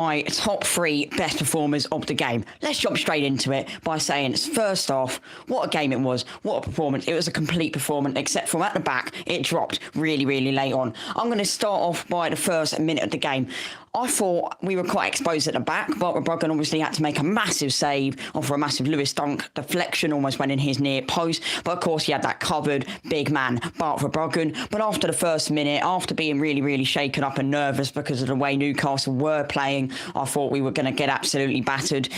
my top three best performers of the game. Let's jump straight into it by saying, first off, what a game it was. What a performance. It was a complete performance, except from at the back, it dropped really, really late on. I'm going to start off by the first minute of the game. I thought we were quite exposed at the back, but Brighton obviously had to make a massive save off a massive Lewis Dunk deflection, almost went in his near post. But of course, he had that covered, big man, Bart Verbruggen. But after the first minute, after being really, really shaken up and nervous because of the way Newcastle were playing, I thought we were going to get absolutely battered.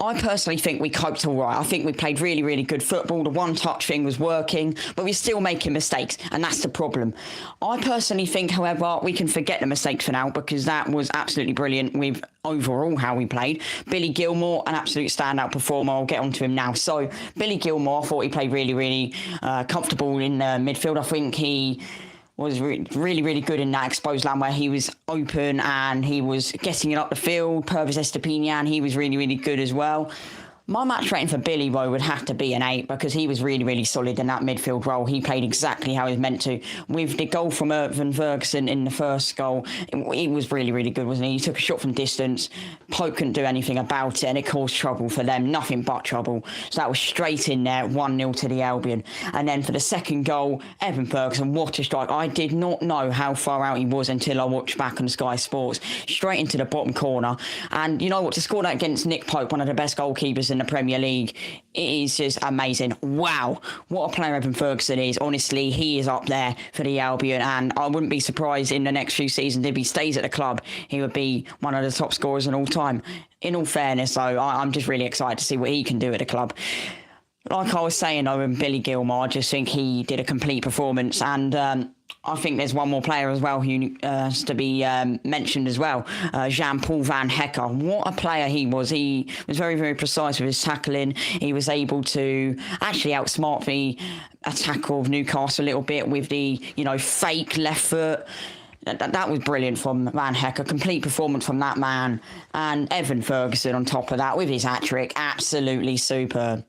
I personally think we coped all right. I think we played really, really good football. The one-touch thing was working, but we're still making mistakes, and that's the problem. I personally think, however, we can forget the mistakes for now because that was absolutely brilliant with overall how we played. Billy Gilmour, an absolute standout performer. I'll get onto him now. So, Billy Gilmour, I thought he played really, really comfortable in midfield. I think he was really, really good in that exposed land where he was open and he was getting it up the field. Purvis Estepinian, he was really, really good as well. My match rating for Billy, though, would have to be an 8 because he was really, really solid in that midfield role. He played exactly how he was meant to. With the goal from Ferguson in the first goal, he was really, really good, wasn't he? He took a shot from distance. Pope couldn't do anything about it, and it caused trouble for them. Nothing but trouble. So that was straight in there, 1-0 to the Albion. And then for the second goal, Evan Ferguson, what a strike. I did not know how far out he was until I watched back on Sky Sports. Straight into the bottom corner. And you know what? To score that against Nick Pope, one of the best goalkeepers in the Premier League, it is just amazing. Wow, what a player Evan Ferguson is. Honestly, he is up there for the Albion, and I wouldn't be surprised in the next few seasons if he stays at the club, he would be one of the top scorers in all time. In all fairness, though, I'm just really excited to see what he can do at the club. Like I was saying, though, with Billy Gilmour, I just think he did a complete performance, and I think there's one more player as well who has to be mentioned as well. Jean-Paul Van Hecker. What a player he was. He was very, very precise with his tackling. He was able to actually outsmart the attack of Newcastle a little bit with the, fake left foot. That was brilliant from Van Hecker. Complete performance from that man. And Evan Ferguson on top of that with his hat-trick. Absolutely superb.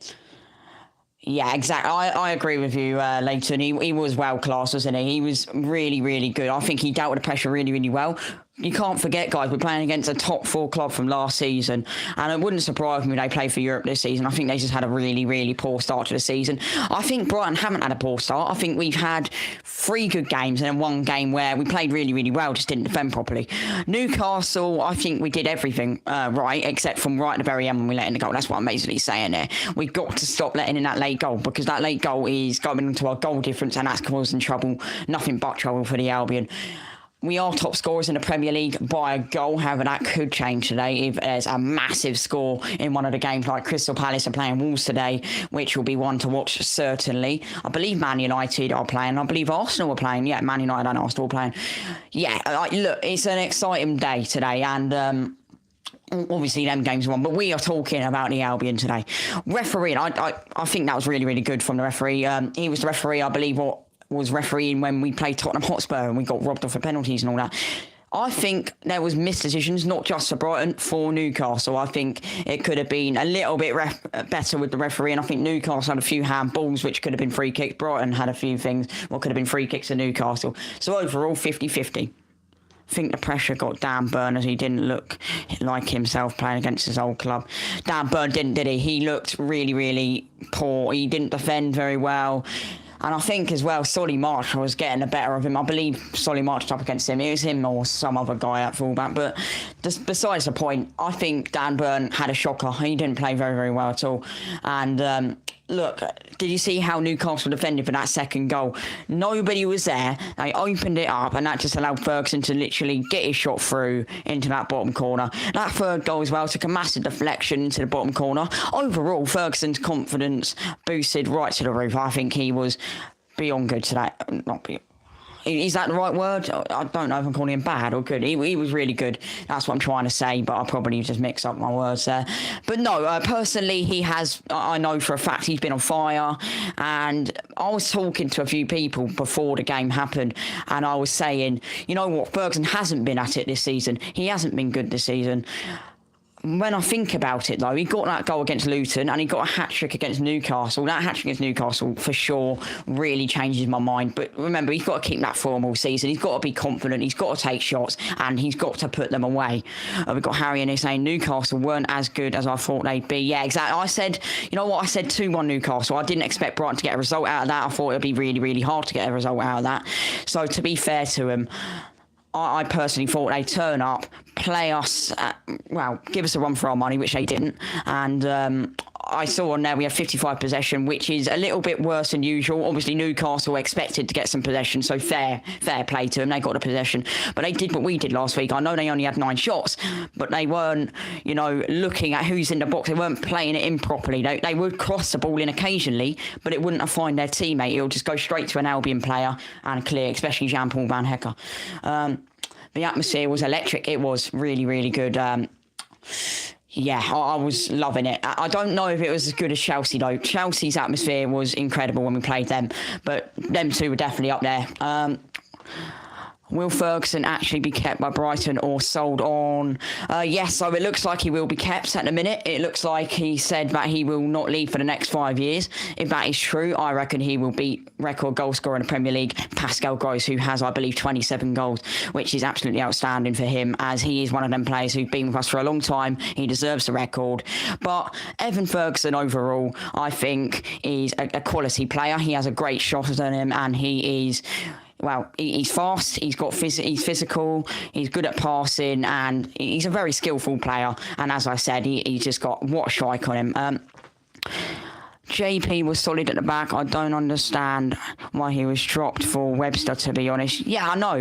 Yeah, exactly. I agree with you, Leighton. He was well-classed, wasn't he? He was really, really good. I think he dealt with the pressure really, really well. You can't forget, guys, we're playing against a top 4 club from last season, and it wouldn't surprise me if they play for Europe this season. I think they just had a really, really poor start to the season. I think Brighton haven't had a poor start. I think we've had 3 good games and then 1 game where we played really, really well, just didn't defend properly. Newcastle, I think we did everything right, except from right at the very end when we let in the goal. That's what I'm basically saying there. We've got to stop letting in that late goal because that late goal is going into our goal difference, and that's causing trouble, nothing but trouble for the Albion. We are top scorers in the Premier League by a goal. However, that could change today if there's a massive score in one of the games, like Crystal Palace are playing Wolves today, which will be one to watch certainly. I believe Man United are playing. I believe Arsenal are playing. Yeah, Man United and Arsenal are playing. Yeah, look, it's an exciting day today, and obviously them games won, but we are talking about the Albion today. Referee, I think that was really, really good from the referee. He was the referee, I believe, was refereeing when we played Tottenham Hotspur and we got robbed off the penalties and all that. I think there was missed decisions, not just for Brighton, for Newcastle. I think it could have been a little bit better with the referee, and I think Newcastle had a few handballs, which could have been free kicks. Brighton had a few things, what could have been free kicks to Newcastle. So overall, 50-50. I think the pressure got Dan Burn as he didn't look like himself playing against his old club. Dan Burn didn't, did he? He looked really, really poor. He didn't defend very well. And I think as well, Solly March was getting the better of him. I believe Solly March up against him. It was him or some other guy at fullback. But just besides the point, I think Dan Burn had a shocker. He didn't play very, very well at all. And look, did you see how Newcastle defended for that second goal? Nobody was there. They opened it up, and that just allowed Ferguson to literally get his shot through into that bottom corner. That third goal as well took a massive deflection into the bottom corner. Overall, Ferguson's confidence boosted right to the roof. I think he was beyond good today. Not beyond. Is that the right word? I don't know if I'm calling him bad or good. He was really good. That's what I'm trying to say, but I probably just mixed up my words there. But no, personally, he has, I know for a fact he's been on fire. And I was talking to a few people before the game happened, and I was saying, you know what, Ferguson hasn't been at it this season. He hasn't been good this season. when I think about it, though, he got that goal against Luton and he got a hat-trick against Newcastle. That hat-trick against Newcastle, for sure, really changes my mind. But remember, he's got to keep that form all season. He's got to be confident. He's got to take shots and he's got to put them away. We've got Harry in here saying Newcastle weren't as good as I thought they'd be. Yeah, exactly. I said, you know what? I said 2-1 Newcastle. I didn't expect Brighton to get a result out of that. I thought it would be really, really hard to get a result out of that. So to be fair to him, I personally thought they'd turn up, play us, give us a run for our money, which they didn't. And I saw on there we had 55 possession, which is a little bit worse than usual. Obviously, Newcastle expected to get some possession, so fair play to them. They got the possession. But they did what we did last week. I know they only had 9 shots, but they weren't, looking at who's in the box. They weren't playing it in properly. They would cross the ball in occasionally, but it wouldn't have found their teammate. It'll just go straight to an Albion player and clear, especially Jean-Paul Van Hecke. The atmosphere was electric. It was really, really good. Yeah, I was loving it. I don't know if it was as good as Chelsea, though. Chelsea's atmosphere was incredible when we played them, but them two were definitely up there. Will Ferguson actually be kept by Brighton or sold on? Yes, so it looks like he will be kept at the minute. It looks like he said that he will not leave for the next 5 years. If that is true, I reckon he will beat record goal scorer in the Premier League, Pascal Gross, who has, I believe, 27 goals, which is absolutely outstanding for him, as he is one of them players who've been with us for a long time. He deserves the record. But Evan Ferguson, overall, I think, is a quality player. He has a great shot on him, and he is... he's fast, he's physical, he's good at passing, and he's a very skillful player. And as I said, he's just got what a strike on him. JP was solid at the back. I don't understand why he was dropped for Webster, to be honest. Yeah, I know.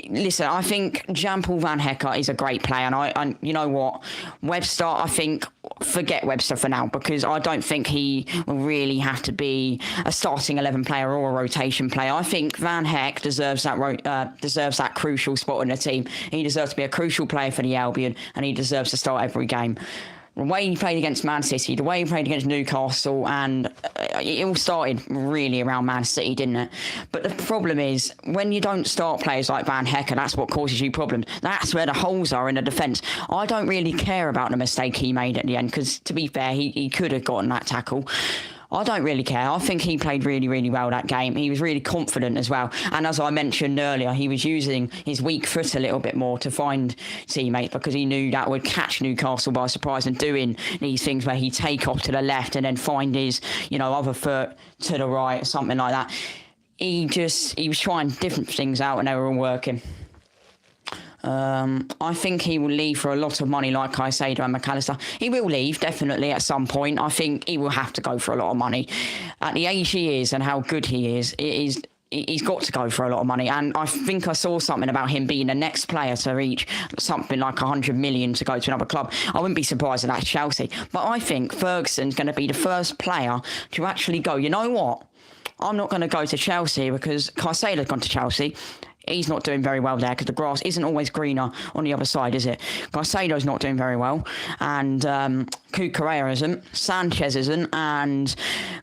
Listen, I think Jean-Paul Van Hecke is a great player. And you know what? Webster, I think, forget Webster for now, because I don't think he will really have to be a starting 11 player or a rotation player. I think Van Hecke deserves that crucial spot in the team. He deserves to be a crucial player for the Albion, and he deserves to start every game. The way he played against Man City, the way he played against Newcastle, and it all started really around Man City, didn't it? But the problem is, when you don't start players like Van Hecke, that's what causes you problems. That's where the holes are in the defence. I don't really care about the mistake he made at the end, because, to be fair, he could have gotten that tackle. I don't really care. I think he played really, really well that game. He was really confident as well. And as I mentioned earlier, he was using his weak foot a little bit more to find teammates, because he knew that would catch Newcastle by surprise, and doing these things where he'd take off to the left and then find his, other foot to the right, something like that. He was trying different things out and they were all working. I think he will leave for a lot of money, like Caicedo and McAllister. He will leave, definitely, at some point. I think he will have to go for a lot of money. At the age he is and how good he is, he's got to go for a lot of money. And I think I saw something about him being the next player to reach something like 100 million to go to another club. I wouldn't be surprised if that's Chelsea. But I think Ferguson's going to be the first player to actually go, you know what? I'm not going to go to Chelsea, because Caicedo's gone to Chelsea. He's not doing very well there, because the grass isn't always greener on the other side, is it? Caicedo's not doing very well, and Cucurella isn't, Sanchez isn't, and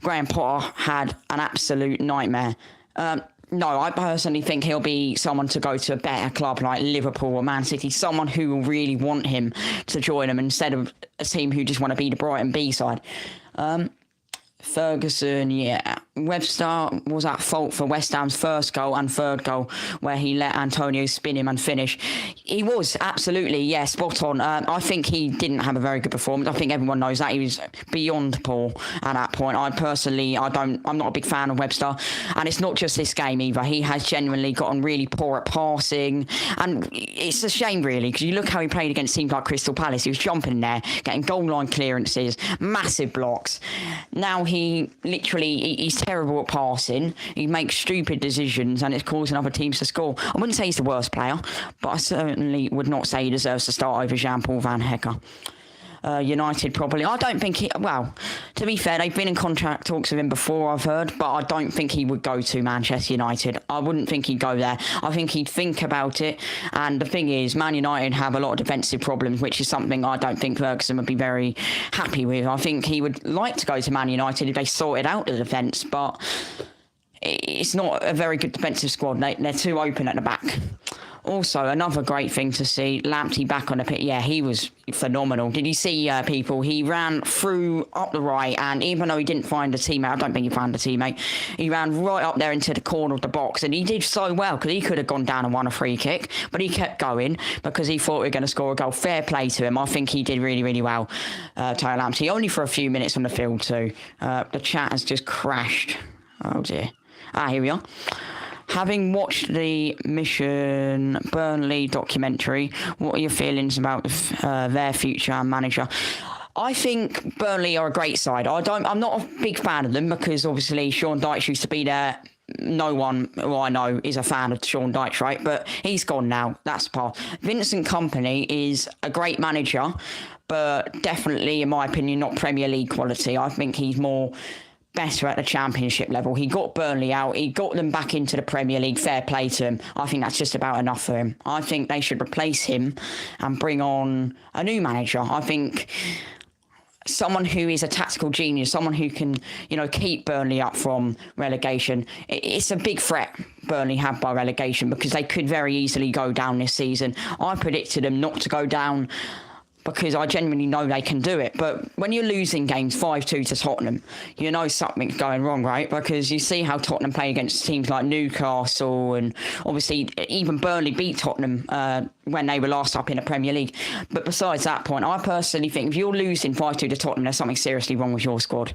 Graham Potter had an absolute nightmare. No, I personally think he'll be someone to go to a better club like Liverpool or Man City, someone who will really want him to join them instead of a team who just want to be the Brighton B side. Ferguson, yeah. Webster was at fault for West Ham's first goal and third goal, where he let Antonio spin him and finish. He was, absolutely, yeah, spot on. I think he didn't have a very good performance. I think everyone knows that. He was beyond poor at that point. I'm not a big fan of Webster. And it's not just this game either. He has genuinely gotten really poor at passing. And it's a shame, really, because you look how he played against teams like Crystal Palace. He was jumping in there, getting goal line clearances, massive blocks. Now he's terrible at passing. He makes stupid decisions, and it's causing other teams to score. I wouldn't say he's the worst player, but I certainly would not say he deserves to start over Jean-Paul Van Hecke. United probably. I don't think to be fair, they've been in contract talks with him before, I've heard, but I don't think he would go to Manchester United. I wouldn't think he'd go there. I think he'd think about it, and the thing is, Man United have a lot of defensive problems, which is something I don't think Ferguson would be very happy with. I think he would like to go to Man United if they sorted out the defence, but it's not a very good defensive squad. They're too open at the back. Also, another great thing to see, Lamptey back on the pitch. Yeah, he was phenomenal. Did you see people? He ran through up the right, and even though he didn't find a teammate, I don't think he found a teammate, he ran right up there into the corner of the box, and he did so well because he could have gone down and won a free kick, but he kept going because he thought we were going to score a goal. Fair play to him. I think he did really, really well, Taylor Lamptey, only for a few minutes on the field too. The chat has just crashed. Oh dear. Here we are. Having watched the Mission Burnley documentary, what are your feelings about their future and manager? I think Burnley are a great side. I'm not a big fan of them because obviously Sean Dyche used to be there. No one who I know is a fan of Sean Dyche, right? But he's gone now. That's part. Vincent Kompany is a great manager, but definitely, in my opinion, not Premier League quality. I think he's more better at the Championship level. He got Burnley out. He got them back into the Premier League. Fair play to him. I think that's just about enough for him. I think they should replace him and bring on a new manager. I think someone who is a tactical genius, someone who can, keep Burnley up from relegation. It's a big threat Burnley have by relegation because they could very easily go down this season. I predicted them not to go down because I genuinely know they can do it. But when you're losing games 5-2 to Tottenham, you know something's going wrong, right? Because you see how Tottenham play against teams like Newcastle, and obviously even Burnley beat Tottenham when they were last up in the Premier League. But besides that point, I personally think if you're losing 5-2 to Tottenham, there's something seriously wrong with your squad.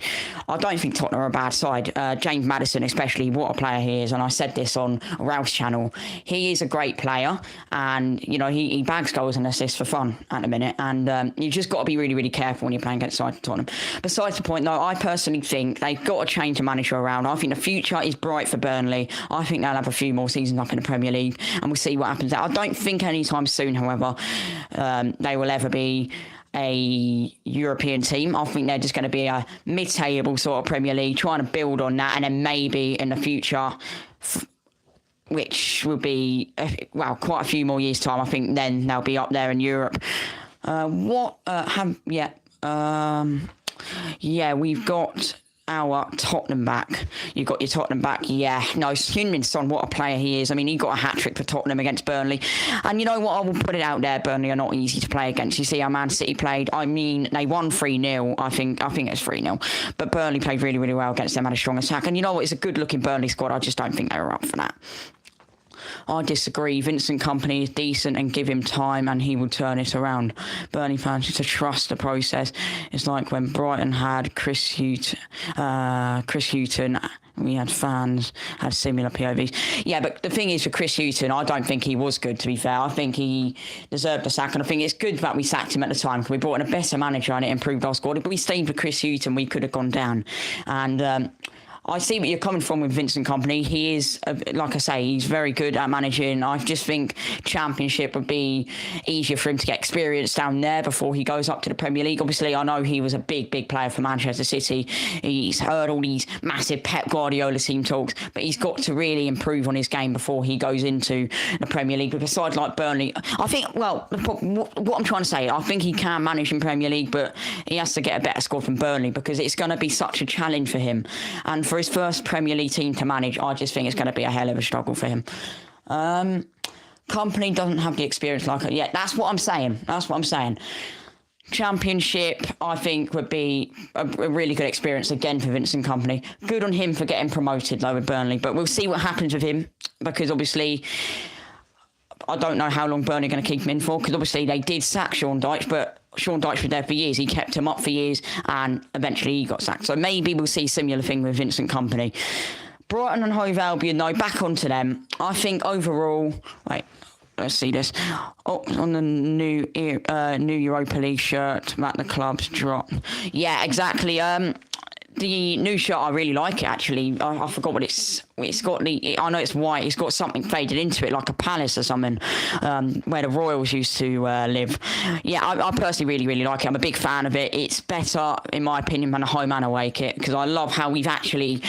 I don't think Tottenham are a bad side. James Maddison especially, what a player he is. And I said this on Ralph's channel. He is a great player, and he bags goals and assists for fun at the minute. And you've just got to be really, really careful when you're playing against Tottenham. Besides the point, though, I personally think they've got to change the manager around. I think the future is bright for Burnley. I think they'll have a few more seasons up in the Premier League, and we'll see what happens there. I don't think anytime soon, however, they will ever be a European team. I think they're just going to be a mid-table sort of Premier League, trying to build on that, and then maybe in the future, which will be, quite a few more years' time, I think then they'll be up there in Europe. We've got our Tottenham back. You've got your Tottenham back. Yeah, no, Heung-min Son, what a player he is. I mean, he got a hat-trick for Tottenham against Burnley. And you know what? I will put it out there. Burnley are not easy to play against. You see how Man City played. I mean, they won 3-0. I think it's 3-0. But Burnley played really, really well against them, had a strong attack. And you know what? It's a good-looking Burnley squad. I just don't think they were up for that. I disagree. Vincent Kompany is decent and give him time and he will turn it around. Burnley fans need to trust the process. It's like when Brighton had Chris Hughton. We had fans, had similar POVs. Yeah, but the thing is, for Chris Hughton, I don't think he was good, to be fair. I think he deserved a sack, and I think it's good that we sacked him at the time because we brought in a better manager and it improved our squad. If we stayed with Chris Hughton, we could have gone down. And I see what you're coming from with Vincent Kompany. He is, like I say, he's very good at managing. I just think Championship would be easier for him to get experience down there before he goes up to the Premier League. Obviously, I know he was a big, big player for Manchester City. He's heard all these massive Pep Guardiola team talks, but he's got to really improve on his game before he goes into the Premier League. But besides, like Burnley, I think, what I'm trying to say, I think he can manage in Premier League, but he has to get a better score from Burnley because it's going to be such a challenge for him. And for his first Premier League team to manage, I just think it's going to be a hell of a struggle for him. Kompany doesn't have the experience like it yet. That's what I'm saying. Championship, I think, would be a really good experience again for Vincent Kompany. Good on him for getting promoted, though, with Burnley. But we'll see what happens with him because, obviously, I don't know how long Burnley are going to keep him in for because, obviously, they did sack Sean Dyche, but Sean Dyche was there for years. He kept him up for years and eventually he got sacked. So maybe we'll see a similar thing with Vincent Kompany. Brighton and Hove Albion, though, back onto them. I think overall... Wait, let's see this. Oh, on the new Europa League shirt that the club's dropped. Yeah, exactly. The new shirt, I really like it, actually. I forgot what it's got. I know it's white. It's got something faded into it, like a palace or something, where the Royals used to live. Yeah, I personally really, really like it. I'm a big fan of it. It's better, in my opinion, than a home and away kit because I love how we've actually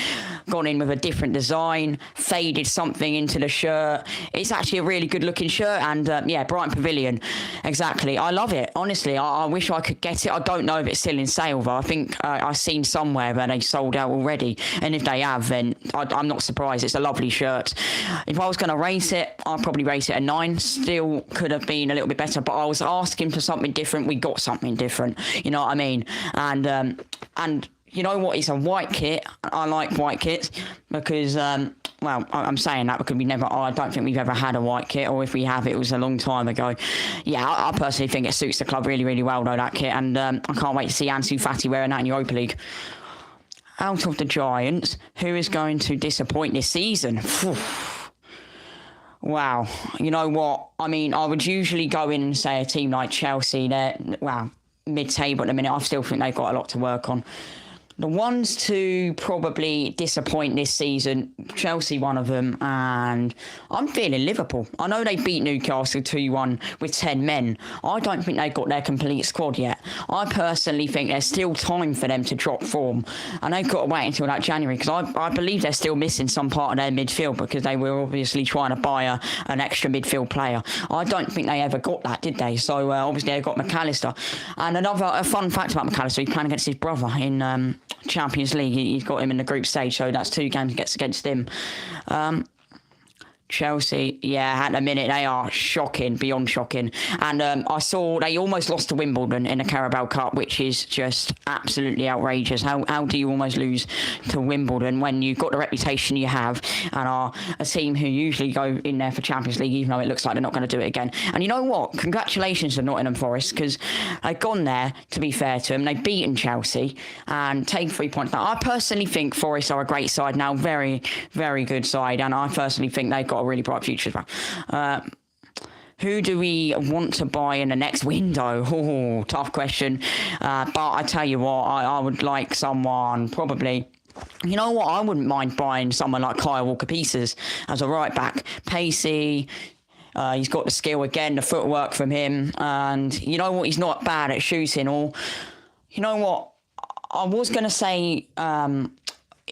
gone in with a different design, faded something into the shirt. It's actually a really good looking shirt, and Brighton Pavilion, exactly. I love it, honestly. I wish I could get it. I don't know if it's still in sale, but I think I've seen somewhere where they sold out already, and if they have, then I'm not surprised. It's a lovely shirt. If I was going to rate it, I'd probably rate it a 9. Still could have been a little bit better, but I was asking for something different. We got something different, you know what I mean? And you know what? It's a white kit. I like white kits because, I'm saying that because I don't think we've ever had a white kit, or if we have, it was a long time ago. Yeah, I personally think it suits the club really, really well, though, that kit. And I can't wait to see Ansu Fati wearing that in Europa League. Out of the Giants, who is going to disappoint this season? Wow. You know what? I mean, I would usually go in and say a team like Chelsea. They're, mid-table at the minute. I still think they've got a lot to work on. The ones to probably disappoint this season, Chelsea one of them, and I'm feeling Liverpool. I know they beat Newcastle 2-1 with 10 men. I don't think they've got their complete squad yet. I personally think there's still time for them to drop form, and they've got to wait until that January, because I believe they're still missing some part of their midfield, because they were obviously trying to buy an extra midfield player. I don't think they ever got that, did they? So obviously they've got McAllister. And a fun fact about McAllister, he's playing against his brother in Champions League. He's got him in the group stage, so that's 2 games he gets against him. Chelsea, at the minute, they are shocking, beyond shocking. And I saw they almost lost to Wimbledon in the Carabao Cup, which is just absolutely outrageous. How do you almost lose to Wimbledon when you've got the reputation you have and are a team who usually go in there for Champions League, even though it looks like they're not going to do it again? And you know what? Congratulations to Nottingham Forest, because they've gone there, to be fair to them. They've beaten Chelsea and taken 3 points. Now, I personally think Forest are a great side now, very, very good side. And I personally think they've got a really bright future as well. Who do we want to buy in the next window? Oh, tough question. But I tell you what, I would like someone probably... You know what? I wouldn't mind buying someone like Kyle Walker-Peters as a right back. Pacey... he's got the skill again, the footwork from him. And you know what? He's not bad at shooting. Or, you know what? I was going to say...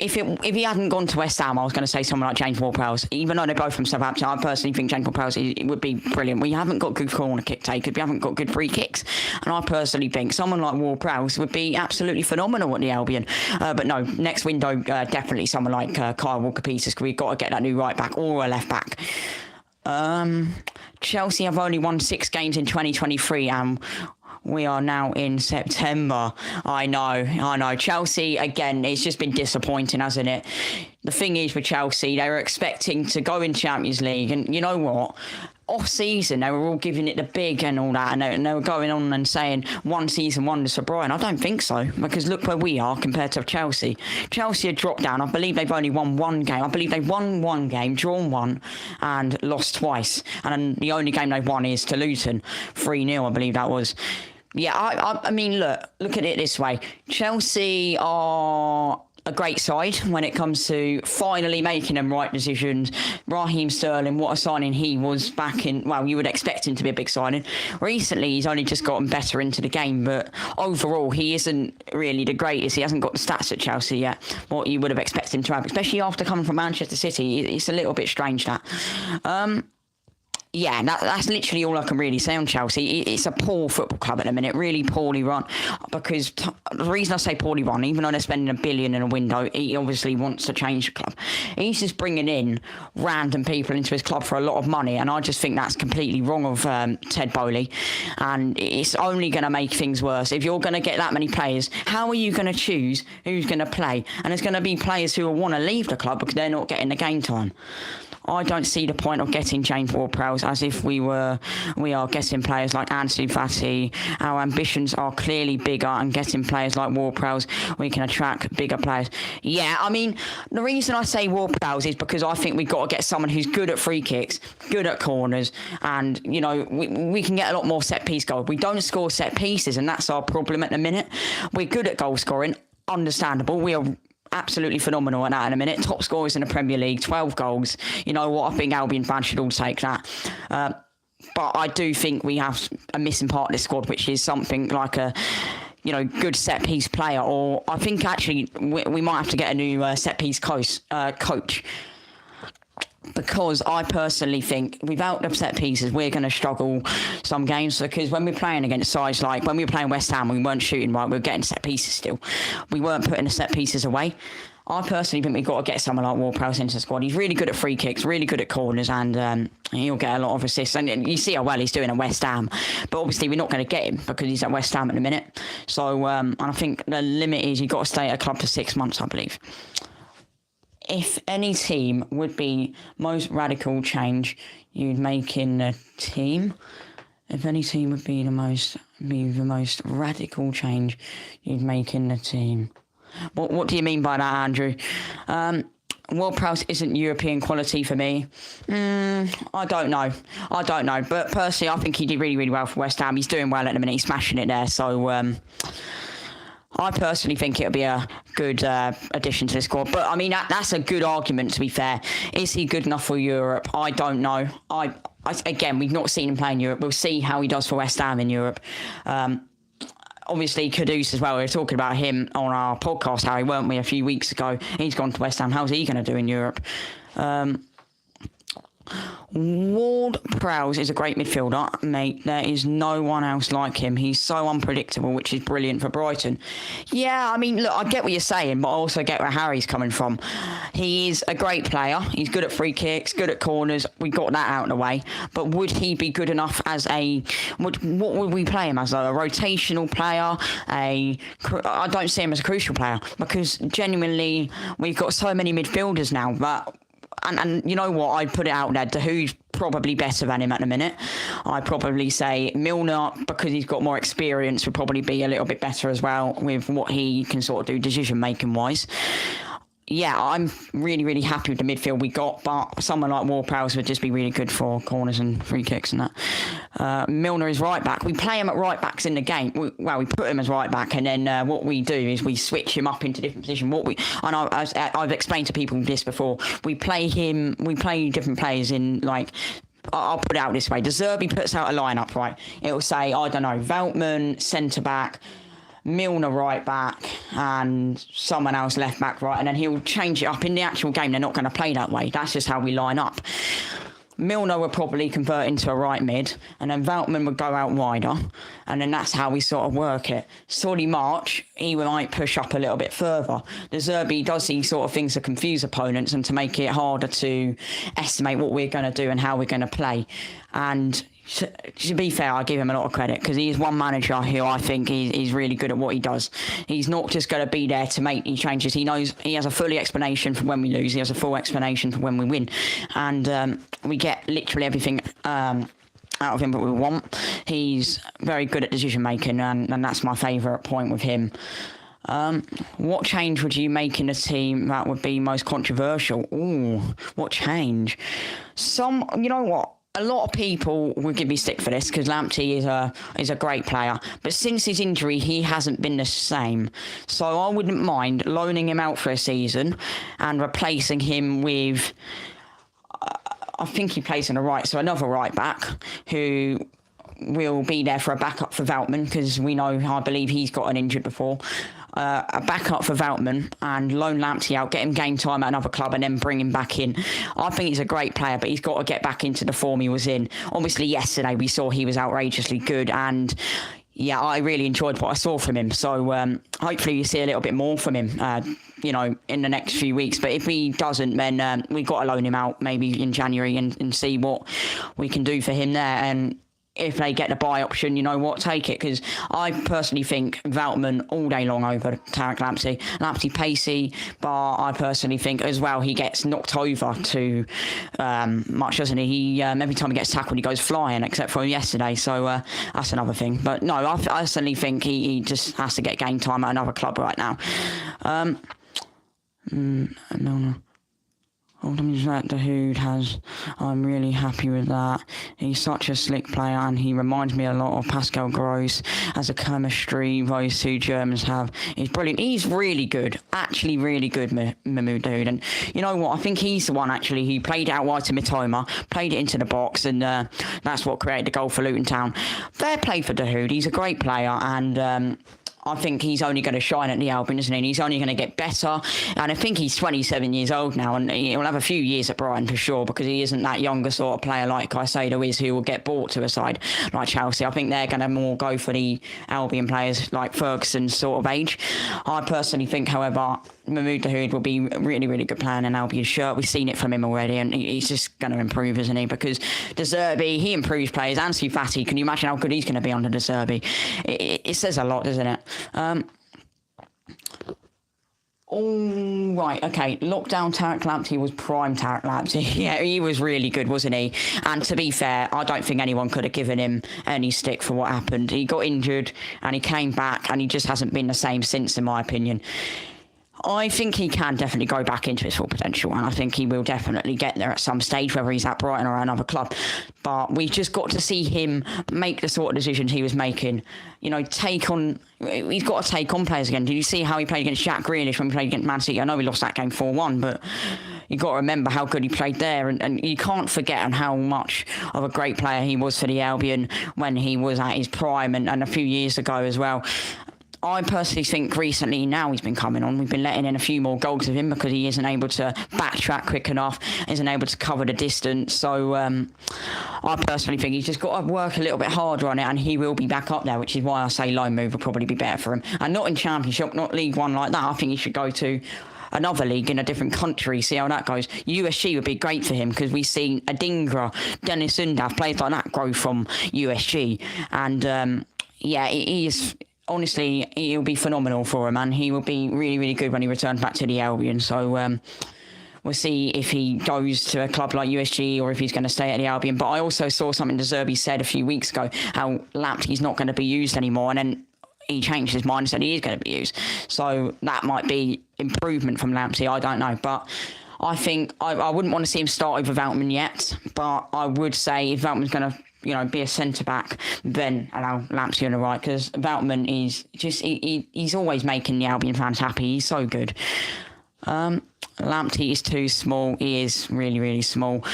If he hadn't gone to West Ham, I was going to say someone like James Ward-Prowse. Even though they're both from Southampton, I personally think James Ward-Prowse would be brilliant. We haven't got good corner kick takers. We haven't got good free kicks. And I personally think someone like Ward-Prowse would be absolutely phenomenal at the Albion. But no, next window, definitely someone like Kyle Walker-Peters, because we've got to get that new right back or a left back. Chelsea have only won 6 games in 2023, and we are now in September. I know. Chelsea, again, it's just been disappointing, hasn't it? The thing is with Chelsea, they were expecting to go in Champions League. And you know what? Off-season, they were all giving it the big and all that. And they were going on and saying one season wonders for Brighton. I don't think so, because look where we are compared to Chelsea. Chelsea had dropped down. I believe they've only won 1 game. I believe they've won 1 game, drawn 1, and lost twice. And the only game they've won is to Luton. 3-0, I believe that was. Yeah, I mean, look at it this way. Chelsea are a great side when it comes to finally making them right decisions. Raheem Sterling, what a signing he was back in. Well, you would expect him to be a big signing. Recently, he's only just gotten better into the game, but overall, he isn't really the greatest. He hasn't got the stats at Chelsea yet, what you would have expected him to have, especially after coming from Manchester City. It's a little bit strange, that. Yeah, that's literally all I can really say on Chelsea. It's a poor football club at the minute, really poorly run. Because the reason I say poorly run, even though they're spending $1 billion in a window, he obviously wants to change the club. He's just bringing in random people into his club for a lot of money, and I just think that's completely wrong of Ted Bowley. And it's only going to make things worse. If you're going to get that many players, how are you going to choose who's going to play? And there's going to be players who will want to leave the club because they're not getting the game time. I don't see the point of getting James Ward-Prowse as if we are getting players like Ansu Fati. Our ambitions are clearly bigger, and getting players like Ward-Prowse, we can attract bigger players. Yeah, I mean, the reason I say Ward-Prowse is because I think we've got to get someone who's good at free kicks, good at corners, and, you know, we can get a lot more set-piece goals. We don't score set pieces, and that's our problem at the minute. We're good at goal scoring, understandable. We are absolutely phenomenal at that in a minute. Top scorers in the Premier League, 12 goals. You know what? I think Albion fans should all take that. But I do think we have a missing part of this squad, which is something like good set-piece player. Or I think actually we might have to get a new set-piece coach. Because I personally think without the set pieces, we're going to struggle some games. Because when we're playing against sides like when we were playing West Ham, we weren't shooting right, we were getting set pieces still. We weren't putting the set pieces away. I personally think we've got to get someone like Ward-Prowse into the squad. He's really good at free kicks, really good at corners, and he'll get a lot of assists. And you see how well he's doing at West Ham. But obviously, we're not going to get him because he's at West Ham at the minute. So, and I think the limit is you've got to stay at a club for 6 months, I believe. If any team would be most radical change you'd make in the team, if any team would be the most radical change you'd make in the team. What do you mean by that, Andrew? Ward-Prowse isn't European quality for me. I don't know. But personally, I think he did really, really well for West Ham. He's doing well at the minute. He's smashing it there. So I personally think it'll be a good addition to the squad. But, I mean, that's a good argument, to be fair. Is he good enough for Europe? I don't know. Again, we've not seen him play in Europe. We'll see how he does for West Ham in Europe. Obviously, Kudus as well. We were talking about him on our podcast, Harry, weren't we, a few weeks ago. He's gone to West Ham. How's he going to do in Europe? Ward-Prowse is a great midfielder, mate. There is no one else like him. He's so unpredictable, which is brilliant for Brighton. Yeah, I mean, look, I get what you're saying, but I also get where Harry's coming from. He is a great player. He's good at free kicks, good at corners. We got that out of the way. But would he be good enough as what would we play him as? A rotational player? I don't see him as a crucial player because genuinely we've got so many midfielders now that. And you know what? I'd put it out there. Dahoud's probably better than him at the minute. I'd probably say Milner, because he's got more experience, would probably be a little bit better as well with what he can sort of do decision-making wise. Yeah, I'm really, really happy with the midfield we got, but someone like Ward-Prowse would just be really good for corners and free kicks and that. Milner is right back. We play him at right backs in the game. We put him as right back, and then what we do is we switch him up into different positions. I've explained to people this before. We play different players in like. I'll put it out this way. De Zerbi puts out a lineup, right? It will say, I don't know, Veltman centre back. Milner right back and someone else left back right, and then he'll change it up in the actual game. They're not going to play that way. That's just how we line up. Milner would probably convert into a right mid, and then Veltman would go out wider, and then that's how we sort of work it. Solly March, he might push up a little bit further. De Zerbi does these sort of things to confuse opponents and to make it harder to estimate what we're going to do and how we're going to play. And to be fair, I give him a lot of credit because he is one manager who I think he's really good at what he does. He's not just going to be there to make these changes. He knows he has a full explanation for when we lose. He has a full explanation for when we win. And we get literally everything out of him that we want. He's very good at decision making, and that's my favourite point with him. What change would you make in a team that would be most controversial? Ooh, what change? You know what? A lot of people will give me stick for this because Lamptey is a great player. But since his injury, he hasn't been the same. So I wouldn't mind loaning him out for a season and replacing him with... I think he plays on the right, so another right back who will be there for a backup for Veltman because I believe he's gotten injured before. A backup for Veltman and loan Lamptey out, get him game time at another club and then bring him back in. I think he's a great player, but he's got to get back into the form he was in. Obviously, yesterday we saw he was outrageously good, and yeah, I really enjoyed what I saw from him. So hopefully you see a little bit more from him, in the next few weeks. But if he doesn't, then we've got to loan him out maybe in January and see what we can do for him there. And if they get the buy option, you know what, take it. Because I personally think Veltman all day long over Tariq Lamptey. Lamptey pacey, but I personally think as well he gets knocked over too much, doesn't he? Every time he gets tackled, he goes flying, except for yesterday. So that's another thing. But no, I personally think he just has to get game time at another club right now. No. That Dahoud has, I'm really happy with that. He's such a slick player and he reminds me a lot of Pascal Gross as a chemistry those two Germans have. He's brilliant. He's really good, actually really good, Mahmoud Dahoud. And you know what, I think he's the one actually who played it out wide to Mitoma, played it into the box, and that's what created the goal for Luton Town. Fair play for Dahoud. He's a great player, and I think he's only going to shine at the Albion, isn't he? And he's only going to get better. And I think he's 27 years old now, and he'll have a few years at Brighton for sure, because he isn't that younger sort of player like Caicedo is, who will get bought to a side like Chelsea. I think they're going to more go for the Albion players like Ferguson's sort of age. I personally think, however, Mahmoud Dahoud will be a really, really good player in an Albion shirt. We've seen it from him already, and he's just going to improve, isn't he? Because De Zerbi, he improves players. Ansu Fati, can you imagine how good he's going to be under De Zerbi? It says a lot, doesn't it? All right, okay. Lockdown Tarek Lamptey was prime Tarek Lamptey. Yeah, he was really good, wasn't he? And to be fair, I don't think anyone could have given him any stick for what happened. He got injured and he came back, and he just hasn't been the same since, in my opinion. I think he can definitely go back into his full potential, and I think he will definitely get there at some stage, whether he's at Brighton or another club. But we've just got to see him make the sort of decisions he was making. You know, he's got to take on players again. Did you see how he played against Jack Grealish when he played against Man City? I know we lost that game 4-1, but you've got to remember how good he played there, and you can't forget on how much of a great player he was for the Albion when he was at his prime, and a few years ago as well. I personally think recently, now he's been coming on, we've been letting in a few more goals of him because he isn't able to backtrack quick enough, isn't able to cover the distance. So I personally think he's just got to work a little bit harder on it, and he will be back up there, which is why I say loan move will probably be better for him. And not in Championship, not League One like that. I think he should go to another league in a different country, see how that goes. USG would be great for him, because we've seen Adingra, Dennis Undav, players like that grow from USG. And he is... Honestly, he'll be phenomenal for him, and he will be really, really good when he returns back to the Albion. So we'll see if he goes to a club like USG or if he's going to stay at the Albion. But I also saw something De Zerbi said a few weeks ago, how Lamptey's not going to be used anymore, and then he changed his mind and said he is going to be used. So that might be improvement from Lamptey, I don't know. But I think I wouldn't want to see him start over Veltman yet, but I would say if Veltman's going to be a centre-back, then allow Lamptey on the right, because Veltman is just, he's always making the Albion fans happy. He's so good. Lamptey is too small. He is really, really small.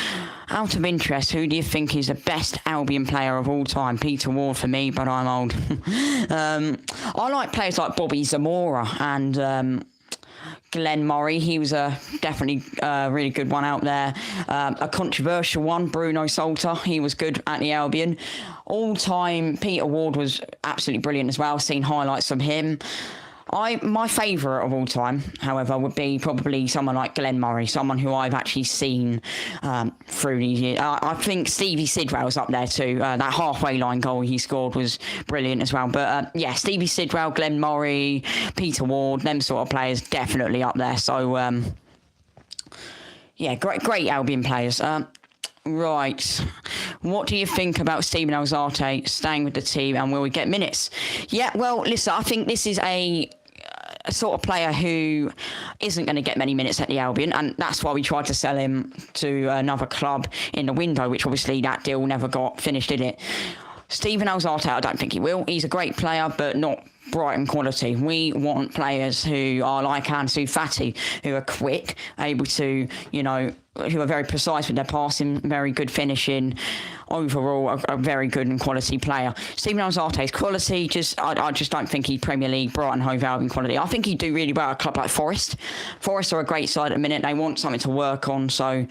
Out of interest, who do you think is the best Albion player of all time? Peter Ward for me, but I'm old. I like players like Bobby Zamora and Glenn Murray. He was definitely a really good one out there. A controversial one, Bruno Salter. He was good at the Albion. All time, Peter Ward was absolutely brilliant as well. Seen highlights of him. My favourite of all time, however, would be probably someone like Glenn Murray, someone who I've actually seen through these years. I think Stevie Sidwell's up there too. That halfway line goal he scored was brilliant as well. But Stevie Sidwell, Glenn Murray, Peter Ward, them sort of players definitely up there. So, great Albion players. Right. What do you think about Steven Alzate staying with the team, and will we get minutes? Yeah, well, listen, I think this is a sort of player who isn't going to get many minutes at the Albion, and that's why we tried to sell him to another club in the window, which obviously that deal never got finished, did it? Steven Alzate, I don't think he will. He's a great player, but not Brighton quality. We want players who are like Ansu Fati, who are quick, able to, who are very precise with their passing, very good finishing. Overall, a very good and quality player. Steven Alzate's quality, I just don't think he's Premier League, Brighton, Hove Albion quality. I think he'd do really well at a club like Forest. Forest are a great side at the minute. They want something to work on, so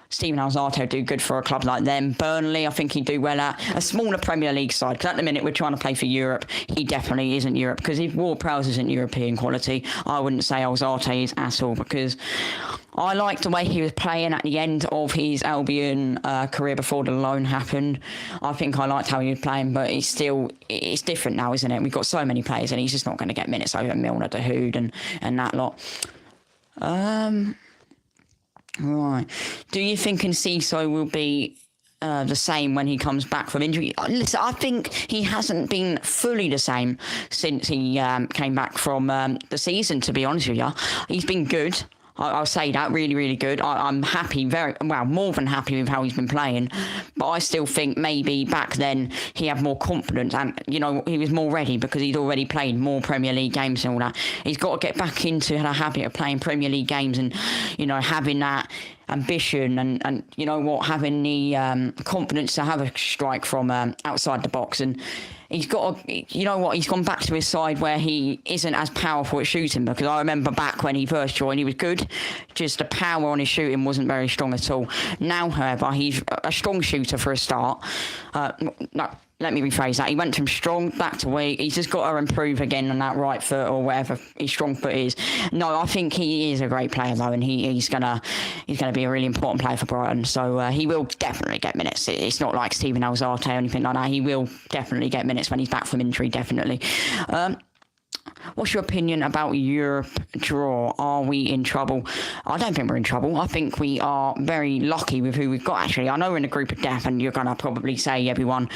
Steven Alzate would do good for a club like them. Burnley, I think he'd do well at a smaller Premier League side, because at the minute we're trying to play for Europe. He definitely isn't Europe, because if Ward-Prowse isn't European quality, I wouldn't say Alzate is at all, because I liked the way he was playing at the end of his Albion career before the loan happened. I think I liked how he was playing, but it's different now, isn't it? We've got so many players, and he's just not going to get minutes over Milner, Dahoud and that lot. Right. Do you think Enciso will be the same when he comes back from injury? Listen, I think he hasn't been fully the same since he came back from the season, to be honest with you. He's been good. I'll say that, really, really good. I'm happy, more than happy with how he's been playing. But I still think maybe back then he had more confidence and, he was more ready because he'd already played more Premier League games and all that. He's got to get back into the habit of playing Premier League games and, having that ambition and having the confidence to have a strike from outside the box. And he's you know what, he's gone back to his side where he isn't as powerful at shooting, because I remember back when he first joined, he was good, just the power on his shooting wasn't very strong at all. Now, however, he's a strong shooter for a start. No, let me rephrase that. He went from strong back to weak. He's just got to improve again on that right foot or whatever his strong foot is. No, I think he is a great player though, and he's gonna be a really important player for Brighton. So he will definitely get minutes. It's not like Steven Alzate or anything like that. He will definitely get minutes when he's back from injury, definitely. What's your opinion about Europe draw? Are we in trouble? I don't think we're in trouble. I think we are very lucky with who we've got, actually. I know we're in a group of death, and you're going to probably say, everyone,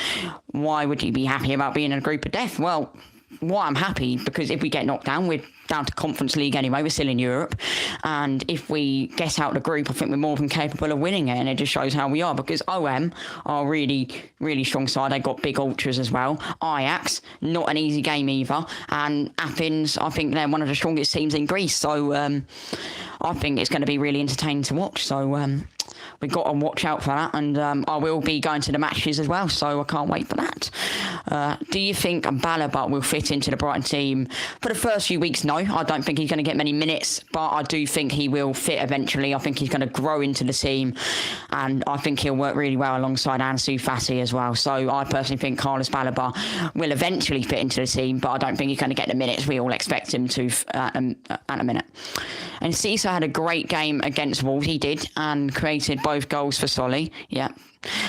why would you be happy about being in a group of death? Well, why I'm happy, because if we get knocked down, we're down to Conference League anyway. We're still in Europe. And if we get out the group, I think we're more than capable of winning it. And it just shows how we are, because OM are really, really strong side. They got big ultras as well. Ajax, not an easy game either. And Athens, I think they're one of the strongest teams in Greece. So I think it's going to be really entertaining to watch. So we've got to watch out for that. And I will be going to the matches as well. So I can't wait for that. Do you think Balaba will fit into the Brighton team? For the first few weeks, no. I don't think he's going to get many minutes, but I do think he will fit eventually. I think he's going to grow into the team, and I think he'll work really well alongside Ansu Fati as well. So I personally think Carlos Balaba will eventually fit into the team, but I don't think he's going to get the minutes we all expect him to at a minute. And Cesar had a great game against Wolves. He did, and created both goals for Solly. Yeah.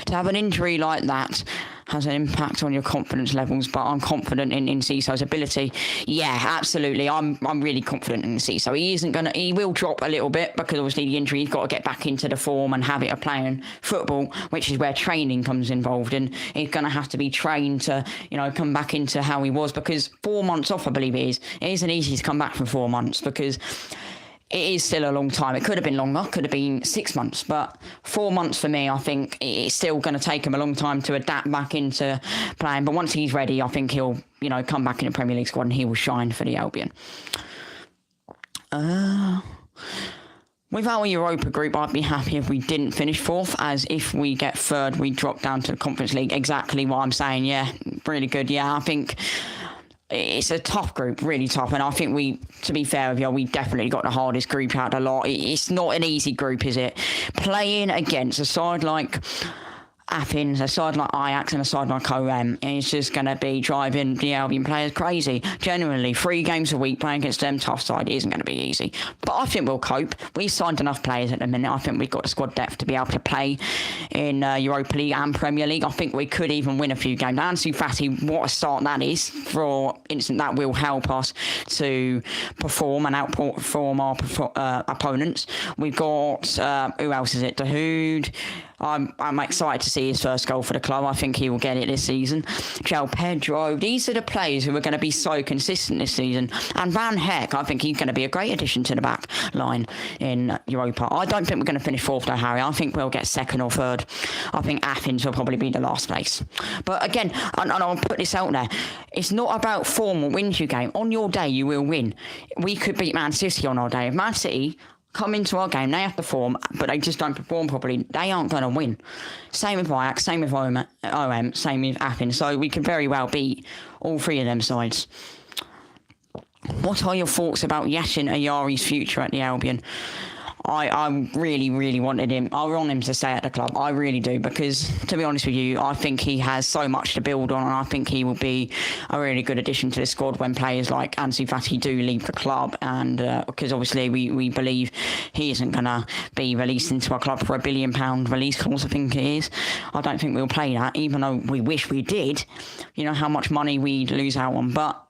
To have an injury like that has an impact on your confidence levels, but I'm confident in Ciso's ability. Yeah, absolutely. I'm really confident in Ciso. He will drop a little bit, because obviously the injury, he's got to get back into the form and habit of playing football, which is where training comes involved. And he's going to have to be trained to, come back into how he was, because 4 months off, I believe it is. It isn't easy to come back from 4 months, because it is still a long time. It could have been longer, could have been 6 months, but 4 months for me, I think it's still going to take him a long time to adapt back into playing. But once he's ready, I think he'll, come back in the Premier League squad and he will shine for the Albion. With our Europa group, I'd be happy if we didn't finish fourth, as if we get third, we drop down to the Conference League. Exactly what I'm saying. Yeah, really good. Yeah, I think it's a tough group, really tough. And I think to be fair with you, we definitely got the hardest group out of the lot. It's not an easy group, is it? Playing against a side like Athens, a side like Ajax, and a side like OM, it's just going to be driving the Albion players crazy. Generally, 3 games a week playing against them tough side isn't going to be easy. But I think we'll cope. We've signed enough players at the minute. I think we've got the squad depth to be able to play in Europa League and Premier League. I think we could even win a few games. Ansu Fati, what a start that is. For instance, that will help us to perform and outperform our opponents. We've got, who else is it? Dahoud. I'm excited to see his first goal for the club. I think he will get it this season. João Pedro. These are the players who are going to be so consistent this season. And Van Heck, I think he's going to be a great addition to the back line in Europa. I don't think we're going to finish fourth though, Harry. I think we'll get second or third. I think Athens will probably be the last place. But again, and I'll put this out there, it's not about form or wins you game. On your day, you will win. We could beat Man City on our day. If Man City come into our game, they have to form, but they just don't perform properly, they aren't going to win. Same with Ajax, same with OM, same with Athens. So we could very well beat all 3 of them sides. What are your thoughts about Yasin Ayari's future at the Albion? I really, really wanted him. I want him to stay at the club. I really do, because, to be honest with you, I think he has so much to build on, and I think he will be a really good addition to the squad when players like Ansu Fati do leave the club, and because obviously we believe he isn't going to be released into our club for £1 billion release clause, I think it is. I don't think we'll play that, even though we wish we did. You know how much money we'd lose out on, but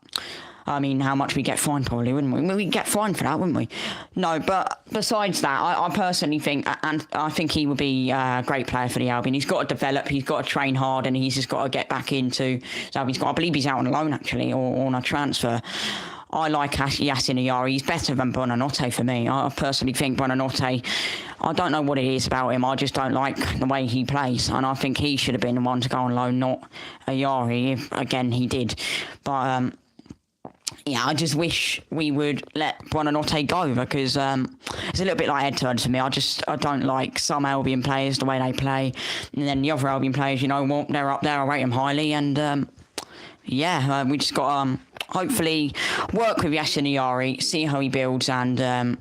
I mean, how much we get fined probably, wouldn't we? We'd get fined for that, wouldn't we? No, but besides that, I personally think, and I think he would be a great player for the Albion. He's got to develop, he's got to train hard, and he's just got to get back into. So I believe he's out on loan actually, or on a transfer. I like Yasin Ayari. He's better than Buonanotte for me. I personally think Buonanotte, I don't know what it is about him. I just don't like the way he plays. And I think he should have been the one to go on loan, not Ayari, if, again, he did. But yeah, I just wish we would let Buonanotte go, because it's a little bit like Ed Turner to me. I don't like some Albion players, the way they play. And then the other Albion players, you know what, they're up there, I rate them highly. And yeah, we just got hopefully work with Yasin Ayari, see how he builds, and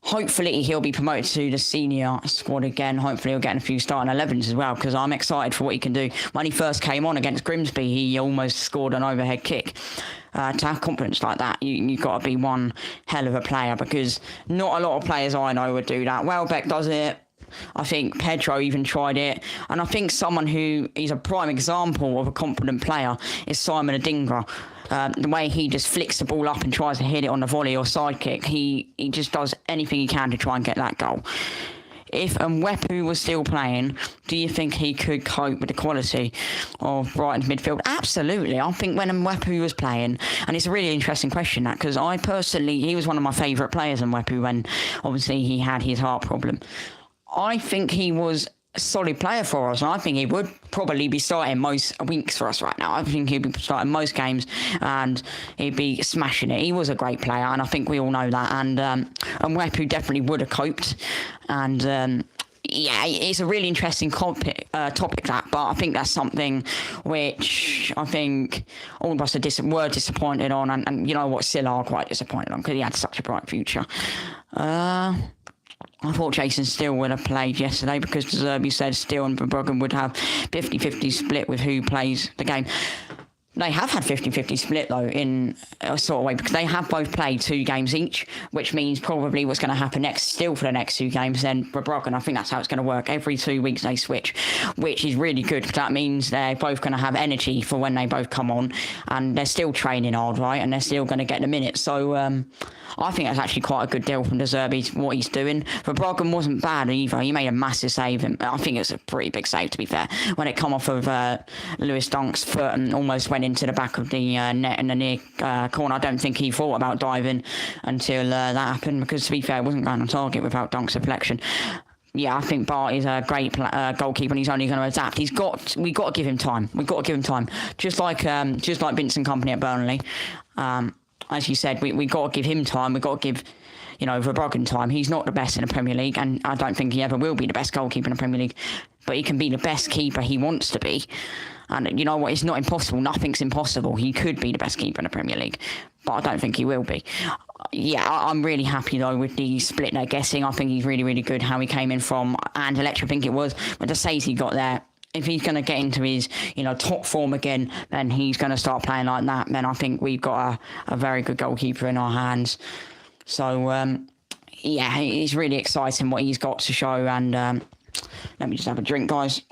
hopefully he'll be promoted to the senior squad again. Hopefully he'll get a few starting 11s as well, because I'm excited for what he can do. When he first came on against Grimsby, he almost scored an overhead kick. To have confidence like that, you've got to be one hell of a player, because not a lot of players I know would do that. Welbeck does it. I think Pedro even tried it. And I think someone who is a prime example of a confident player is Simon Adingra. The way he just flicks the ball up and tries to hit it on the volley or side kick, he just does anything he can to try and get that goal. If Mwepu was still playing, do you think he could cope with the quality of Brighton's midfield? Absolutely. I think when Mwepu was playing, and it's a really interesting question, that, because I personally, he was one of my favourite players, Mwepu, when obviously he had his heart problem. I think he was a solid player for us, and I think he would probably be starting most weeks for us right now. I think he'd be starting most games, and he'd be smashing it. He was a great player, and I think we all know that. And Mwepu definitely would have coped. And yeah, it's a really interesting topic, that, but I think that's something which I think all of us were disappointed on, and you know what, still are quite disappointed on, because he had such a bright future. I thought Jason Steele would have played yesterday, because De Zerbi said Steele and Verbruggen would have 50-50 split with who plays the game. They have had 50-50 split, though, in a sort of way, because they have both played 2 games each, which means probably what's going to happen next, still for the next 2 games, then Verbruggen, I think that's how it's going to work. Every 2 weeks they switch, which is really good, because that means they're both going to have energy for when they both come on, and they're still training hard, right, and they're still going to get the minutes. So I think that's actually quite a good deal from De Zerbi, what he's doing. Verbruggen wasn't bad either. He made a massive save, and I think it was a pretty big save, to be fair, when it come off of Lewis Dunk's foot and almost went into the back of the net in the near corner. I don't think he thought about diving until that happened, because to be fair, it wasn't going on target without Dunk's deflection. Yeah, I think Bart is a great goalkeeper, and he's only going to adapt. We've got to give him time. We've got to give him time, just like Vincent Kompany at Burnley. As you said, we got to give him time. We've got to give Verbruggen time. He's not the best in the Premier League, and I don't think he ever will be the best goalkeeper in the Premier League, but he can be the best keeper he wants to be. And you know what? It's not impossible. Nothing's impossible. He could be the best keeper in the Premier League, but I don't think he will be. Yeah, I'm really happy, though, with the split they're getting. I think he's really, really good how he came in from Anderlecht, I think it was, with the saves he got there. If he's going to get into his, top form again, then he's going to start playing like that. Then I think we've got a very good goalkeeper in our hands. So, yeah, it's really exciting what he's got to show. And let me just have a drink, guys.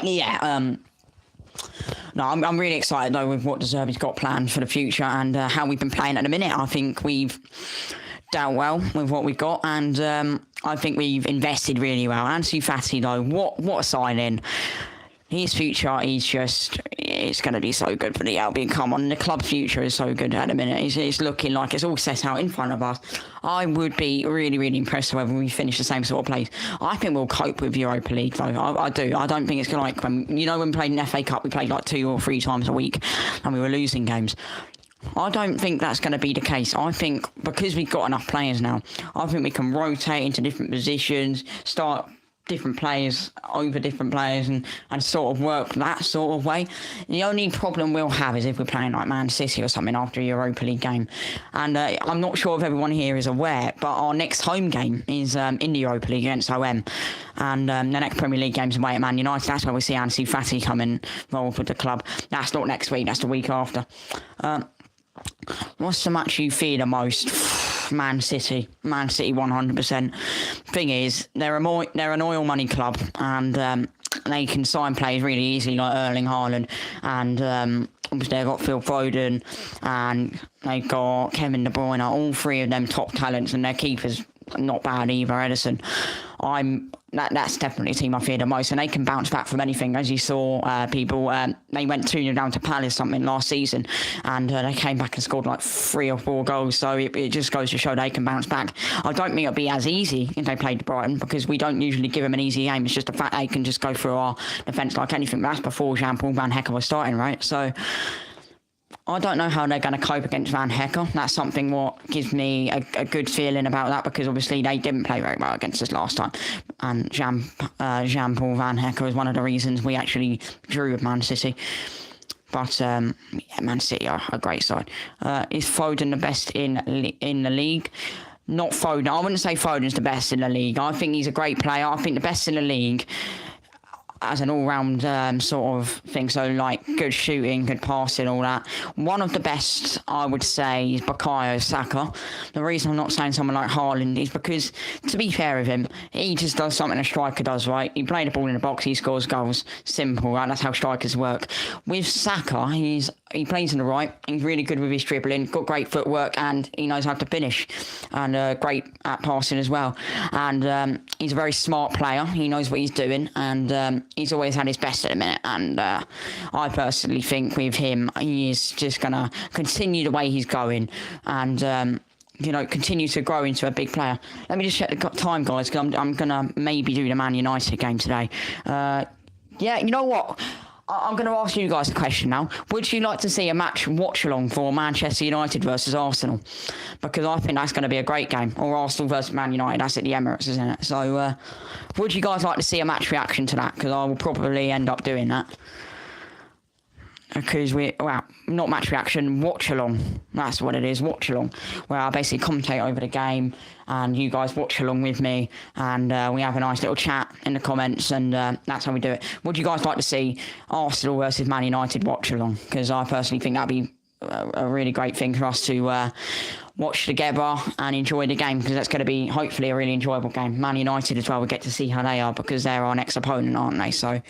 Yeah, no, I'm really excited, though, with what De Zerbi's got planned for the future, and how we've been playing at the minute. I think we've dealt well with what we've got, and I think we've invested really well. Ansu Fati, though, what a signing. His future is it's going to be so good for the Albion. Come on, the club's future is so good at the minute. It's looking like it's all set out in front of us. I would be really, really impressed whether we finish the same sort of place. I think we'll cope with Europa League, though. I do. I don't think it's going to like when we played in FA Cup, we played like 2 or 3 times a week, and we were losing games. I don't think that's going to be the case. I think because we've got enough players now, I think we can rotate into different positions, start different players over different players, and sort of work that sort of way. The only problem we'll have is if we're playing like Man City or something after a Europa League game. And I'm not sure if everyone here is aware, but our next home game is in the Europa League against OM. And the next Premier League game's away at Man United. That's where we see Ansu Fati come involved with the club. That's not next week, that's the week after. What's the match you fear the most? Man City 100%. Thing is, they're an oil money club, and they can sign players really easily, like Erling Haaland, and obviously they've got Phil Foden, and they've got Kevin De Bruyne. All 3 of them top talents, and their keeper's not bad either, Edison. That's definitely a team I fear the most, and they can bounce back from anything. As you saw, they went 2-0 down to Palace something last season, and they came back and scored like 3 or 4 goals. So it just goes to show they can bounce back. I don't think it'll be as easy if they played Brighton, because we don't usually give them an easy game. It's just the fact they can just go through our defence like anything. That's before Jean-Paul Van Hecker was starting, right? So I don't know how they're going to cope against Van Hecker. That's something what gives me a good feeling about that, because obviously they didn't play very well against us last time. And Jean-Paul Van Hecker was one of the reasons we actually drew with Man City. But, Man City are a great side. Is Foden the best in the league? Not Foden. I wouldn't say Foden's the best in the league. I think he's a great player. I think the best in the league as an all-round sort of thing, so like good shooting, good passing, all that. One of the best, I would say, is Bukayo Saka. The reason I'm not saying someone like Haaland is because, to be fair with him, he just does something a striker does, right? He plays the ball in the box, he scores goals. Simple, right? That's how strikers work. With Saka, he plays in the right. He's really good with his dribbling, got great footwork, and he knows how to finish. And great at passing as well. And he's a very smart player. He knows what he's doing, and he's always had his best at the minute. And I personally think with him, he is just going to continue the way he's going, and continue to grow into a big player. Let me just check the time, guys, because I'm going to maybe do the Man United game today. You know what? I'm going to ask you guys a question now. Would you like to see a match watch-along for Manchester United versus Arsenal? Because I think that's going to be a great game. Or Arsenal versus Man United. That's at the Emirates, isn't it? So, would you guys like to see a match reaction to that? Because I will probably end up doing that. Because not match reaction, watch along. That's what it is, watch along. Where I basically commentate over the game, and you guys watch along with me, and we have a nice little chat in the comments, and that's how we do it. Would you guys like to see Arsenal versus Man United watch along? Because I personally think that'd be a really great thing for us to watch together and enjoy the game, because that's going to be hopefully a really enjoyable game. Man United as well, we get to see how they are, because they're our next opponent, aren't they? So.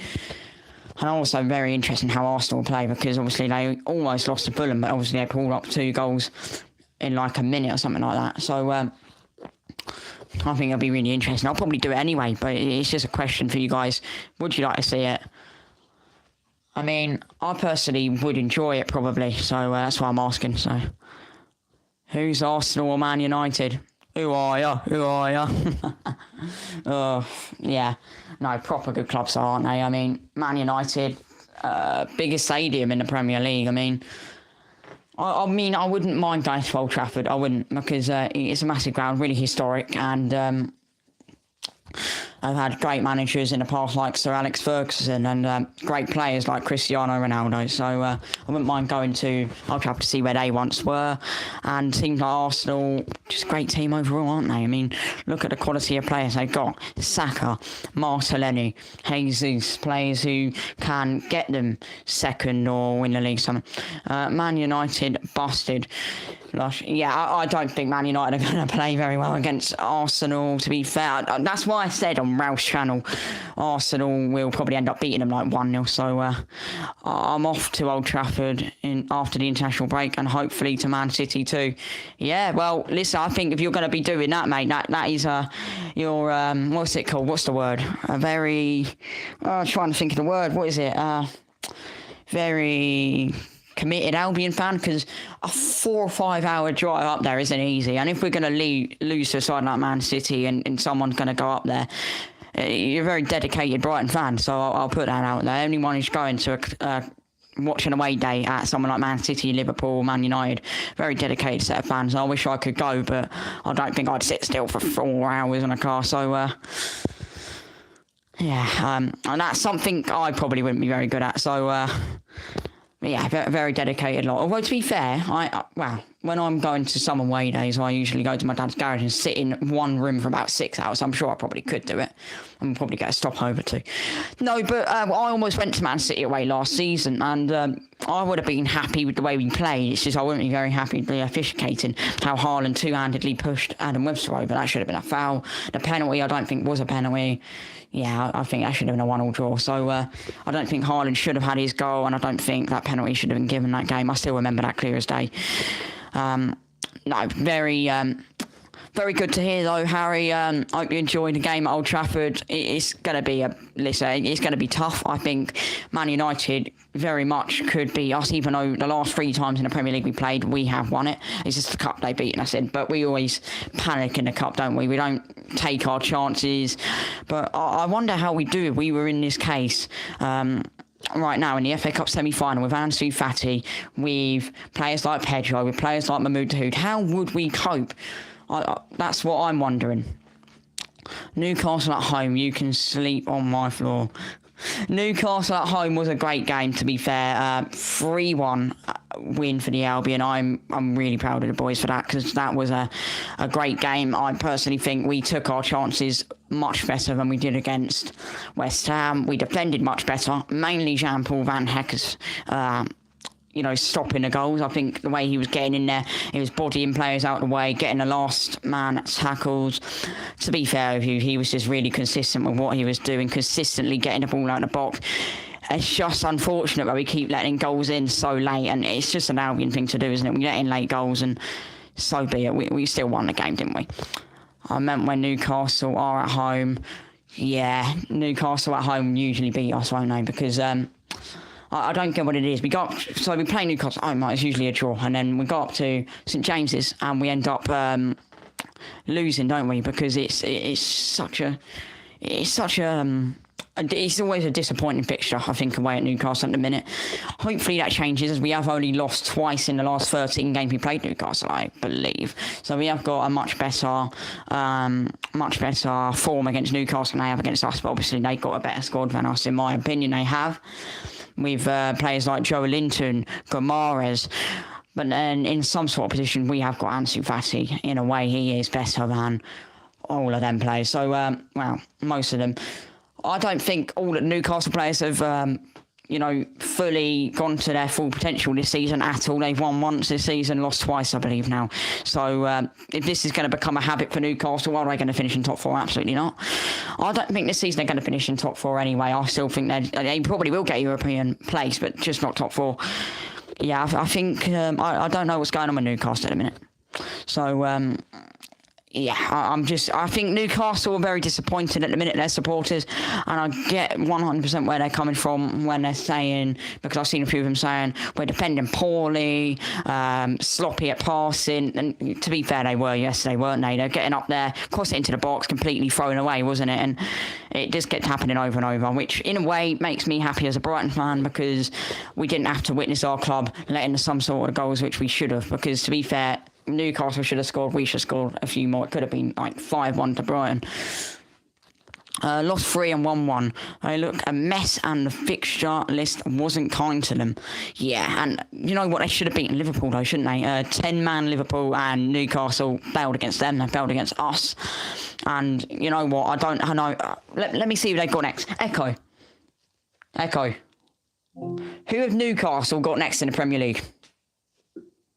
And also very interesting how Arsenal play, because obviously they almost lost to Fulham, but obviously they pulled up 2 goals in like a minute or something like that. So I think it'll be really interesting. I'll probably do it anyway, but it's just a question for you guys. Would you like to see it? I mean, I personally would enjoy it probably, so that's why I'm asking. So, who's Arsenal or Man United? Who are ya? Who are ya? Oh, yeah. No, proper good clubs, aren't they? I mean, Man United, biggest stadium in the Premier League. I mean, I wouldn't mind going to Old Trafford. I wouldn't, because it's a massive ground, really historic, and I've had great managers in the past like Sir Alex Ferguson, and great players like Cristiano Ronaldo. So I wouldn't mind going to Old Trafford to see where they once were. And teams like Arsenal, just a great team overall, aren't they? I mean, look at the quality of players they've got. Saka, Martinelli, Jesus, players who can get them second or win the league. Something. Man United busted. I don't think Man United are going to play very well against Arsenal, to be fair. That's why I said on Ralph's channel, Arsenal will probably end up beating them like 1-0. So I'm off to Old Trafford after the international break, and hopefully to Man City too. Yeah, well, listen, I think if you're going to be doing that, mate, that is your, what's it called? What's the word? A very, I'm trying to think of the word. What is it? Very committed Albion fan, because a 4 or 5 hour drive up there isn't easy, and if we're going to lose to a side like Man City and someone's going to go up there, you're a very dedicated Brighton fan, so I'll put that out there. Anyone who's going to watch an away day at someone like Man City, Liverpool, Man United, very dedicated set of fans. I wish I could go, but I don't think I'd sit still for 4 hours in a car, so and that's something I probably wouldn't be very good at, so very dedicated lot. Although, to be fair, when I'm going to some away days, I usually go to my dad's garage and sit in one room for about 6 hours. I'm sure I probably could do it. I'm probably get a stopover too. No, but I almost went to Man City away last season, and I would have been happy with the way we played. It's just I wouldn't be very happy with the officiating, how Haaland two-handedly pushed Adam Webster over. That should have been a foul. The penalty, I don't think was a penalty. Yeah, I think that should have been a 1-1 draw. So I don't think Haaland should have had his goal, and I don't think that penalty should have been given that game. I still remember that clear as day. Very good to hear though, Harry. I hope you enjoyed the game at Old Trafford. It's going to be it's going to be tough. I think Man United very much could be us, even though the last 3 times in the Premier League we played, we have won it. It's just the cup they've beaten us in, but we always panic in the cup, don't we? We don't take our chances. But I wonder how we do if we were in this case. right now in the FA Cup semi-final with Ansu Fati, with players like Pedro, with players like Mahmoud Dahoud, how would we cope? That's what I'm wondering. Newcastle at home, you can sleep on my floor. Newcastle at home was a great game, to be fair. 3-1 win for the Albion. I'm really proud of the boys for that, because that was a great game. I personally think we took our chances much better than we did against West Ham. We defended much better, mainly Jean-Paul Van Hecker's stopping the goals. I think the way he was getting in there, he was bodying players out of the way, getting the last man tackles. To be fair with you, he was just really consistent with what he was doing, consistently getting the ball out of the box. It's just unfortunate that we keep letting goals in so late, and it's just an Albion thing to do, isn't it? We let in late goals, and so be it. We still won the game, didn't we? I meant when Newcastle are at home. Yeah, Newcastle at home usually beat us, won't they? Because I don't get what it is. We play Newcastle at home, it's usually a draw, and then we go up to St James's and we end up losing, don't we? Because it's always a disappointing fixture, I think, away at Newcastle at the minute. Hopefully that changes, as we have only lost twice in the last 13 games we played Newcastle, I believe. So we have got a much better form against Newcastle than they have against us. But obviously they've got a better squad than us, in my opinion. They have, with players like Joe Linton, Gomares. But then in some sort of position, we have got Ansu Fati. In a way, he is better than all of them players. So, most of them. I don't think all the Newcastle players have, fully gone to their full potential this season at all. They've won once this season, lost twice, I believe, now. So if this is going to become a habit for Newcastle, are they going to finish in top four? Absolutely not. I don't think this season they're going to finish in top four anyway. I still think they probably will get a European place, but just not top four. Yeah, I think, I don't know what's going on with Newcastle at the minute. So, I think Newcastle are very disappointed at the minute, their supporters, and I get 100% where they're coming from when they're saying, because I've seen a few of them saying, we're defending poorly, sloppy at passing, and to be fair, they were yesterday, weren't they? They're getting up there, cross it into the box, completely thrown away, wasn't it? And it just kept happening over and over, which in a way makes me happy as a Brighton fan, because we didn't have to witness our club letting some sort of goals, which we should have, because to be fair, Newcastle should have scored, we should have scored a few more. It could have been like 5-1 to Brighton. Lost 3 and 1-1. They look a mess, and the fixture list wasn't kind to them. Yeah, and you know what? They should have beaten Liverpool, though, shouldn't they? 10-man Liverpool, and Newcastle failed against them. They failed against us. And you know what? I know. Let me see who they've got next. Echo. Who have Newcastle got next in the Premier League?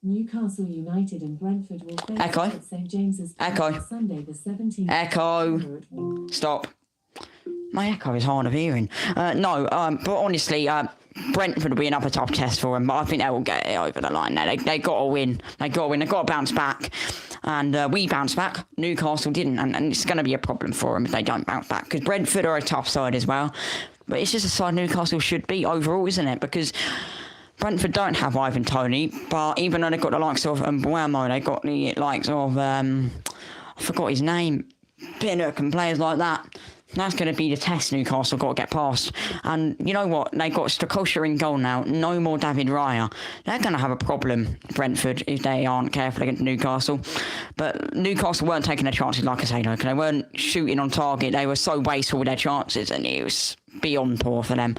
Newcastle United and Brentford will face at St James's Sunday the 17th. Echo. Stop. My echo is hard of hearing. But honestly, Brentford will be another tough test for them, but I think they will get it over the line now. They got to win. They got to bounce back. And we bounced back. Newcastle didn't, and it's going to be a problem for them if they don't bounce back, because Brentford are a tough side as well. But it's just a side Newcastle should beat overall, isn't it? Because Brentford don't have Ivan Toney, but even though they've got the likes of Mbuemo, they've got the likes of, I forgot his name, Pinnock and players like that. That's going to be the test Newcastle got to get past. And you know what? They've got Strakosha in goal now. No more David Raya. They're going to have a problem, Brentford, if they aren't careful against Newcastle. But Newcastle weren't taking their chances, like I say, because they weren't shooting on target. They were so wasteful with their chances, and it was beyond poor for them.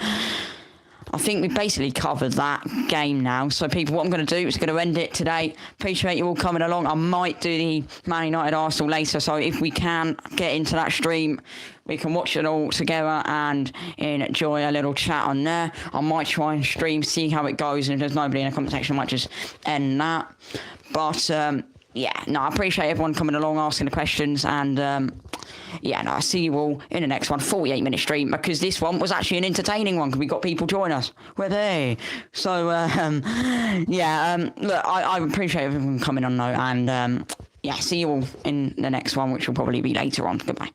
I think we've basically covered that game now. So, people, what I'm going to do is going to end it today. Appreciate you all coming along. I might do the Man United Arsenal later. So, if we can get into that stream, we can watch it all together and enjoy a little chat on there. I might try and stream, see how it goes. And if there's nobody in the comment section, I might just end that. But, I appreciate everyone coming along, asking the questions. And, I'll see you all in the next one, 48-minute stream, because this one was actually an entertaining one, because we got people join us. Were they? So, look, I appreciate everyone coming on, though. And, see you all in the next one, which will probably be later on. Goodbye.